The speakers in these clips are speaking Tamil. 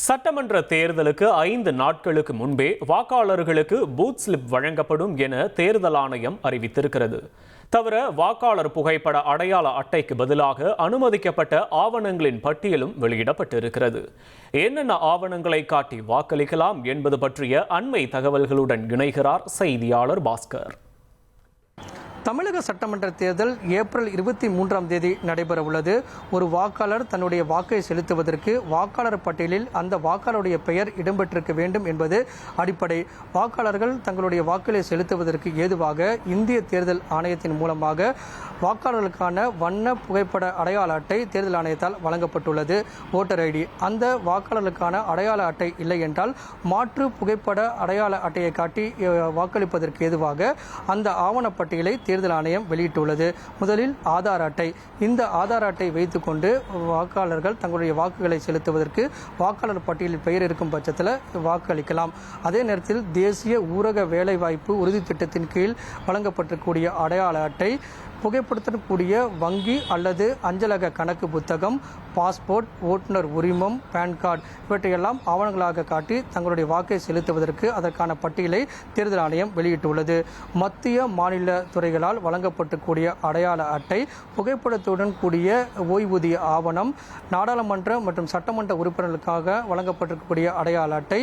சட்டமன்ற தேர்தலுக்கு 5 நாட்களுக்கு முன்பே வாக்காளர்களுக்கு பூத் ஸ்லிப் வழங்கப்படும் என தேர்தல் ஆணையம் அறிவித்திருக்கிறது. தவிர வாக்காளர் புகைப்பட அடையாள அட்டைக்கு பதிலாக அனுமதிக்கப்பட்ட ஆவணங்களின் பட்டியலும் வெளியிடப்பட்டிருக்கிறது. என்னென்ன ஆவணங்களை காட்டி வாக்களிக்கலாம் என்பது பற்றிய அண்மை தகவல்களுடன் இணைகிறார் செய்தியாளர் பாஸ்கர். தமிழக சட்டமன்ற தேர்தல் ஏப்ரல் 23ஆம் தேதி நடைபெற உள்ளது. ஒரு வாக்காளர் தன்னுடைய வாக்கை செலுத்துவதற்கு வாக்காளர் பட்டியலில் அந்த வாக்காளருடைய பெயர் இடம்பெற்றிருக்க வேண்டும் என்பது அடிப்படை. வாக்காளர்கள் தங்களுடைய வாக்களை செலுத்துவதற்கு ஏதுவாக இந்திய தேர்தல் ஆணையத்தின் மூலமாக வாக்காளர்களுக்கான வண்ண புகைப்பட அடையாள அட்டை தேர்தல் ஆணையத்தால் வழங்கப்பட்டுள்ளது. Voter ID. அந்த வாக்காளர்களுக்கான அடையாள அட்டை இல்லை என்றால் மாற்று புகைப்பட அடையாள அட்டையை காட்டி வாக்களிப்பதற்கு ஏதுவாக அந்த ஆவணப்பட்டியலை தேர்தல் ஆணையம் வெளியிட்டுள்ளது. முதலில் ஆதார் அட்டை. இந்த ஆதார் அட்டை வைத்துக்கொண்டு வாக்காளர்கள் தங்களுடைய வாக்குகளை செலுத்துவதற்கு வாக்காளர் பட்டியலில் பெயர் இருக்கும் பட்சத்தில் வாக்களிக்கலாம். அதே நேரத்தில் தேசிய ஊரக வேலைவாய்ப்பு உறுதி திட்டத்தின் கீழ் வழங்கப்பட்டிருக்கக்கூடிய அடையாள அட்டை, புகைப்படுத்தக்கூடிய வங்கி அல்லது அஞ்சலக கணக்கு புத்தகம், பாஸ்போர்ட், ஓட்டுநர் உரிமம், பேன் கார்டு இவற்றையெல்லாம் ஆவணங்களாக காட்டி தங்களுடைய வாக்கை செலுத்துவதற்கு அதற்கான பட்டியலை தேர்தல் ஆணையம் வெளியிட்டுள்ளது. மத்திய மாநில துறைகளால் வழங்கப்பட்டக்கூடிய அடையாள அட்டை, புகைப்படத்துடன் கூடிய ஓய்வூதிய ஆவணம், நாடாளுமன்ற மற்றும் சட்டமன்ற உறுப்பினர்களுக்காக வழங்கப்பட்டிருக்கக்கூடிய அடையாள அட்டை,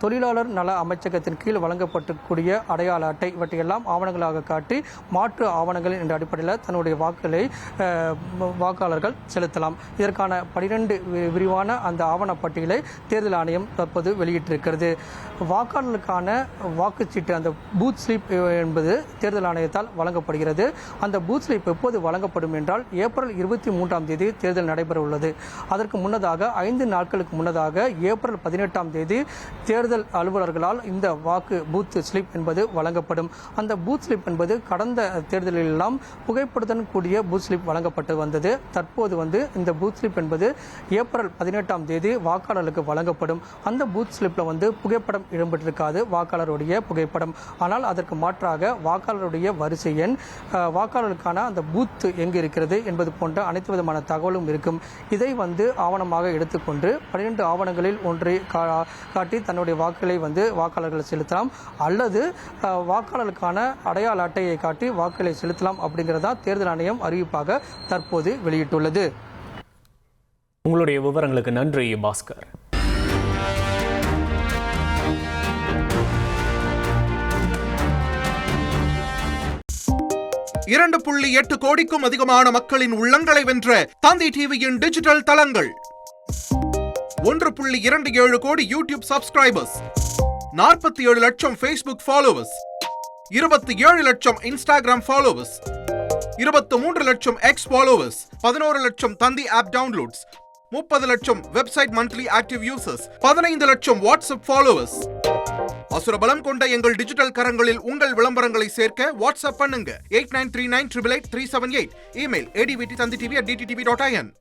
தொழிலாளர் நல அமைச்சகத்தின் கீழ் வழங்கப்பட்டிருக்கக்கூடிய அடையாள அட்டை இவற்றையெல்லாம் ஆவணங்களாக காட்டி மாற்று ஆவணங்கள் என்ற அடிப்படையில் தன்னுடைய வாக்குகளை வாக்காளர்கள் செலுத்தலாம். இதற்கான 12 விரிவான அந்த ஆவணப்பட்டியலை தேர்தல் ஆணையம் தற்போது வெளியிட்டிருக்கிறது. வாக்காளர்களுக்கான வாக்குச்சீட்டு அந்த பூத் ஸ்லிப் என்பது தேர்தல் ஆணையத்தால் வழங்கப்படுகிறது. அந்த பூத் ஸ்லிப் எப்போது வழங்கப்படும் என்றால் ஏப்ரல் 23ஆம் தேதி தேர்தல் நடைபெற உள்ளது. அதற்கு முன்னதாக 5 நாட்களுக்கு முன்னதாக ஏப்ரல் 18ஆம் தேதி தேர்தல் அலுவலர்களால் இந்த வாக்கு பூத் ஸ்லிப் என்பது வழங்கப்படும். அந்த பூத் ஸ்லிப் என்பது கடந்த தேர்தலில் புகைப்படத்துடன் கூடிய பூத் ஸ்லிப் வழங்கப்பட்டு வந்தது. தற்போது இந்த பூத் ஸ்லிப் என்பது ஏப்ரல் 18ஆம் தேதி வாக்காளர்களுக்கு வழங்கப்படும். அந்த பூத் ஸ்லிப்ல புகைப்படம் இடம்பெற்றிருக்காது, வாக்காளருடைய புகைப்படம். ஆனால் அதற்கு மாற்றாக வாக்காளருடைய வரிசை எண், வாக்காளருக்கான அந்த பூத் எங்கு இருக்கிறது என்பது போன்ற அனைத்து விதமான தகவலும் இருக்கும். இதை ஆவணமாக எடுத்துக்கொண்டு 12 ஆவணங்களில் ஒன்றை காட்டி தன்னுடைய வாக்குகளை வாக்காளர்கள் செலுத்தலாம், அல்லது வாக்காளருக்கான அடையாள அட்டையை காட்டி வாக்குகளை செலுத்தலாம் அப்படிங்கிறதா தேர்தல் ஆணையம் அறிவிப்பாக தற்போது வெளியிட்டுள்ளது. உங்களுடைய விவரங்களுக்கு நன்றி பாஸ்கர். $2.8 கோடிக்கும் அதிகமான மக்களின் உள்ளங்களை வென்ற தந்தி டிவியின் டிஜிட்டல் தளங்கள், 1.27 கோடி யூடியூப் சப்ஸ்கிரைபர்ஸ், 47 லட்சம் ஃபேஸ்புக் ஃபாலோவர்ஸ், 27 லட்சம் இன்ஸ்டாகிராம் ஃபாலோவர்ஸ், 23 லட்சம் எக்ஸ் ஃபாலோவர்ஸ், 11 லட்சம் தந்தி ஆப் டவுன்லோட்ஸ், 30 லட்சம் வெப்சைட் மந்த்லி ஆக்டிவ் யூசர்ஸ், 15 லட்சம் வாட்ஸ்அப் ஃபாலோவர்ஸ். அசுரபலம் கொண்ட எங்கள் டிஜிட்டல் கரங்களில் உங்கள் விளம்பரங்களை சேர்க்க வாட்ஸ்அப் பண்ணுங்க 8939883878. Email advt@dttv.in.